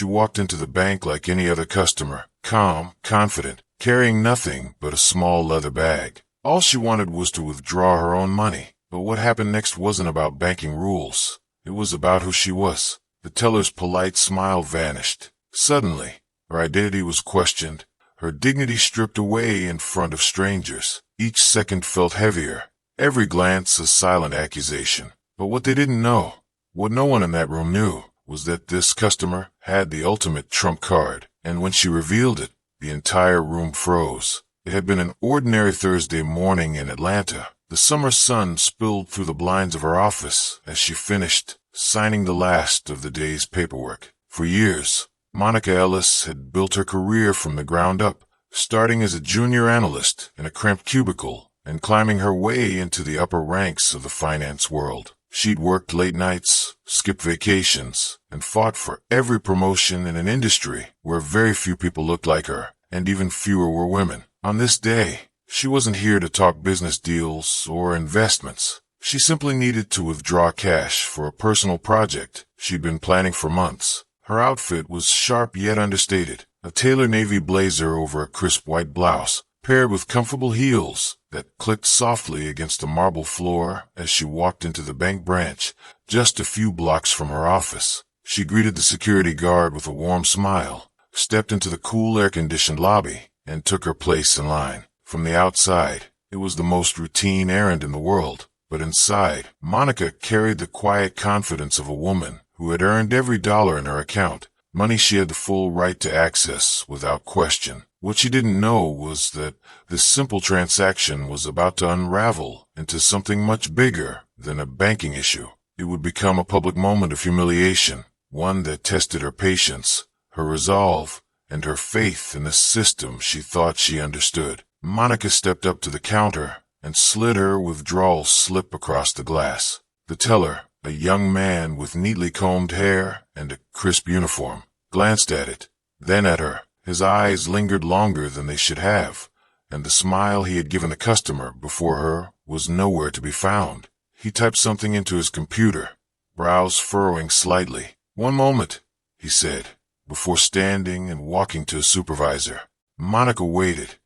She walked into the bank like any other customer, calm, confident, carrying nothing but a small leather bag. All she wanted was to withdraw her own money. But what happened next wasn't about banking rules. It was about who she was. The teller's polite smile vanished. Suddenly, her identity was questioned, her dignity stripped away in front of strangers. Each second felt heavier, every glance a silent accusation. But what they didn't know, what no one in that room knew, was that this customer had the ultimate trump card. And when she revealed it, the entire room froze. It had been an ordinary Thursday morning in Atlanta. The summer sun spilled through the blinds of her office as she finished signing the last of the day's paperwork. For years, Monica Ellis had built her career from the ground up, starting as a junior analyst in a cramped cubicle and climbing her way into the upper ranks of the finance world. She'd worked late nights, skipped vacations, and fought for every promotion in an industry where very few people looked like her, and even fewer were women. On this day, she wasn't here to talk business deals or investments. She simply needed to withdraw cash for a personal project she'd been planning for months. Her outfit was sharp yet understated, a tailored navy blazer over a crisp white blouse, paired with comfortable heels that clicked softly against the marble floor as she walked into the bank branch just a few blocks from her office. She greeted the security guard with a warm smile, stepped into the cool air-conditioned lobby, and took her place in line. From the outside, it was the most routine errand in the world, but inside, Monica carried the quiet confidence of a woman who had earned every dollar in her account, money she had the full right to access without question. What she didn't know was that this simple transaction was about to unravel into something much bigger than a banking issue. It would become a public moment of humiliation, one that tested her patience, her resolve, and her faith in the system she thought she understood. Monica stepped up to the counter and slid her withdrawal slip across the glass. The teller, a young man with neatly combed hair and a crisp uniform, glanced at it, then at her. His eyes lingered longer than they should have, and the smile he had given the customer before her was nowhere to be found. He typed something into his computer, brows furrowing slightly. "One moment," he said, before standing and walking to a supervisor. Monica waited,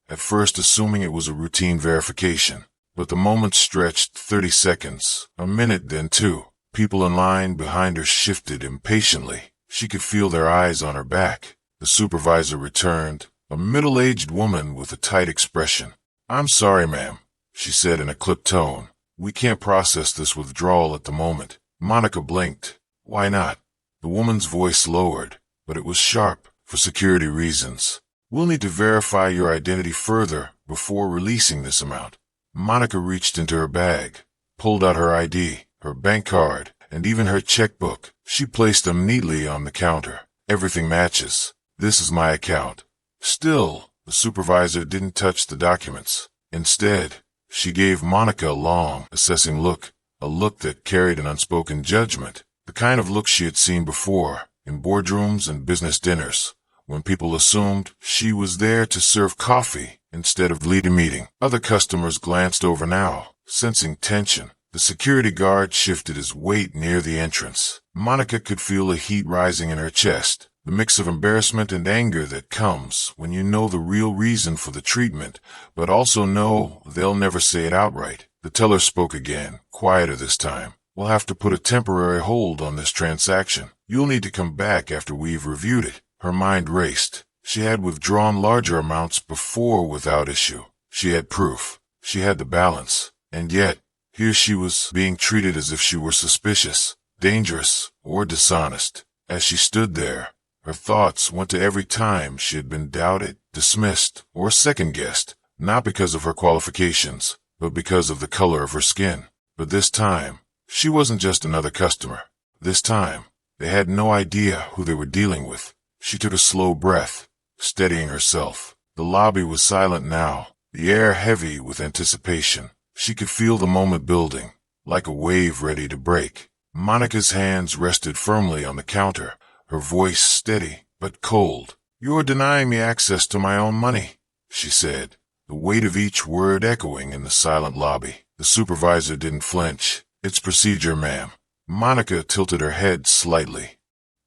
at first assuming it was a routine verification. But the moment stretched 30 seconds, a minute, then two. People in line behind her shifted impatiently. She could feel their eyes on her back. The supervisor returned, a middle-aged woman with a tight expression. "I'm sorry, ma'am," she said in a clipped tone. "We can't process this withdrawal at the moment." Monica blinked. "Why not?" The woman's voice lowered, but it was sharp. "For security reasons. We'll need to verify your identity further before releasing this amount." Monica reached into her bag, pulled out her ID, her bank card, and even her checkbook. She placed them neatly on the counter. "Everything matches. This is my account." Still, the supervisor didn't touch the documents. Instead, she gave Monica a long, assessing look, a look that carried an unspoken judgment, the kind of look she had seen before in boardrooms and business dinners, when people assumed she was there to serve coffee instead of lead a meeting. Other customers glanced over now, sensing tension. The security guard shifted his weight near the entrance. Monica could feel the heat rising in her chest, the mix of embarrassment and anger that comes when you know the real reason for the treatment, but also know they'll never say it outright. The teller spoke again, quieter this time. "We'll have to put a temporary hold on this transaction. You'll need to come back after we've reviewed it." Her mind raced. She had withdrawn larger amounts before without issue. She had proof. She had the balance. And yet, here she was being treated as if she were suspicious, dangerous, or dishonest. As she stood there, her thoughts went to every time she had been doubted, dismissed, or second-guessed, not because of her qualifications, but because of the color of her skin. But this time, she wasn't just another customer. This time, they had no idea who they were dealing with. She took a slow breath, steadying herself. The lobby was silent now, the air heavy with anticipation. She could feel the moment building, like a wave ready to break. Monica's hands rested firmly on the counter, her voice steady but cold. "You're denying me access to my own money," she said, the weight of each word echoing in the silent lobby. The supervisor didn't flinch. "It's procedure, ma'am." Monica tilted her head slightly.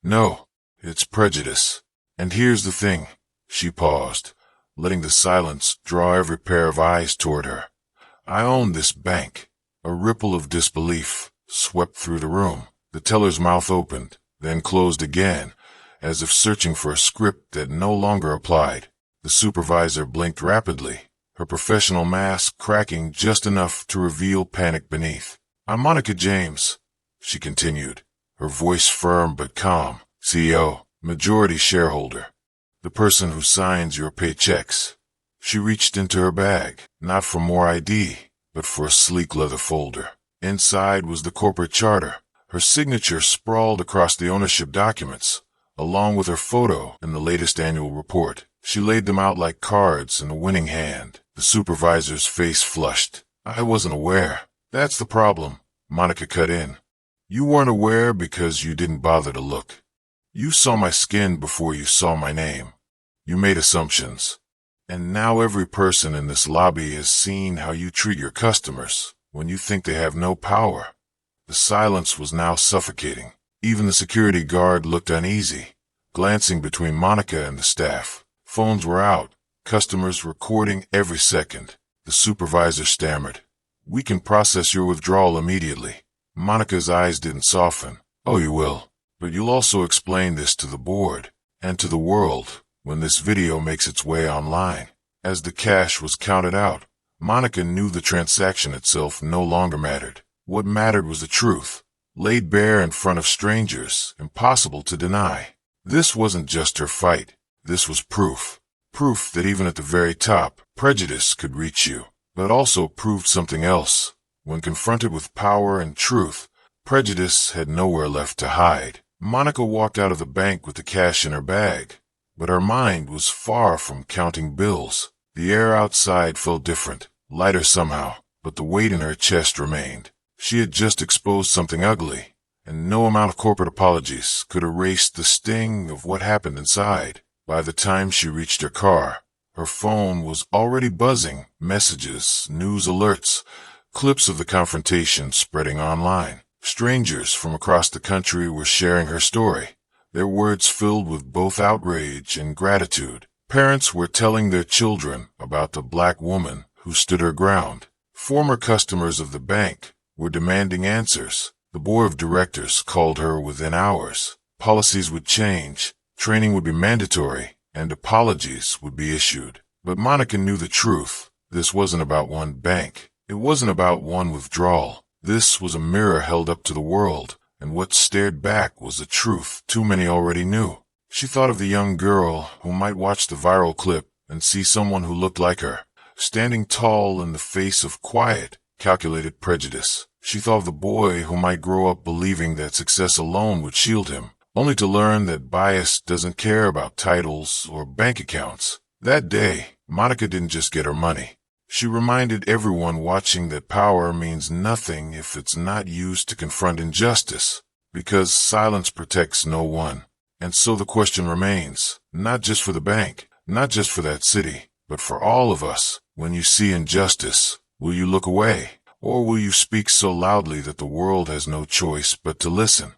"No, It's prejudice. And here's the thing. She paused, letting the silence draw every pair of eyes toward her. I own this bank. A ripple of disbelief swept through the room. The teller's mouth opened, then closed again, as if searching for a script that no longer applied. The supervisor blinked rapidly, her professional mask cracking just enough to reveal panic beneath. I'm Monica James, she continued, her voice firm but calm. CEO, majority shareholder, the person who signs your paychecks. She reached into her bag, not for more ID, but for a sleek leather folder. Inside was the corporate charter, her signature sprawled across the ownership documents, along with her photo and the latest annual report. She laid them out like cards in a winning hand. The supervisor's face flushed. I wasn't aware. That's the problem, Monica cut in. You weren't aware because you didn't bother to look. You saw my skin before you saw my name. You made assumptions. And now every person in this lobby has seen how you treat your customers when you think they have no power. The silence was now suffocating. Even the security guard looked uneasy, glancing between Monica and the staff. Phones were out, customers recording every second. The supervisor stammered. We can process your withdrawal immediately. Monica's eyes didn't soften. Oh, you will. But you'll also explain this to the board and to the world when this video makes its way online. As the cash was counted out, Monica knew the transaction itself no longer mattered. What mattered was the truth, laid bare in front of strangers, impossible to deny. This wasn't just her fight. This was proof. Proof that even at the very top, prejudice could reach you. But also proved something else. When confronted with power and truth, prejudice had nowhere left to hide. Monica walked out of the bank with the cash in her bag, but her mind was far from counting bills. The air outside felt different, lighter somehow, but the weight in her chest remained. She had just exposed something ugly, and no amount of corporate apologies could erase the sting of what happened inside. By the time she reached her car, her phone was already buzzing, messages, news alerts, clips of the confrontation spreading online. Strangers from across the country were sharing her story, their words filled with both outrage and gratitude. Parents were telling their children about the black woman who stood her ground. Former customers of the bank were demanding answers. The board of directors called her within hours. Policies would change, training would be mandatory, and apologies would be issued. But Monica knew the truth. This wasn't about one bank. It wasn't about one withdrawal. This was a mirror held up to the world, and what stared back was a truth too many already knew. She thought of the young girl who might watch the viral clip and see someone who looked like her, standing tall in the face of quiet, calculated prejudice. She thought of the boy who might grow up believing that success alone would shield him, only to learn that bias doesn't care about titles or bank accounts. That day, Monica didn't just get her money. She reminded everyone watching that power means nothing if it's not used to confront injustice, because silence protects no one. And so the question remains, not just for the bank, not just for that city, but for all of us. When you see injustice, will you look away, or will you speak so loudly that the world has no choice but to listen?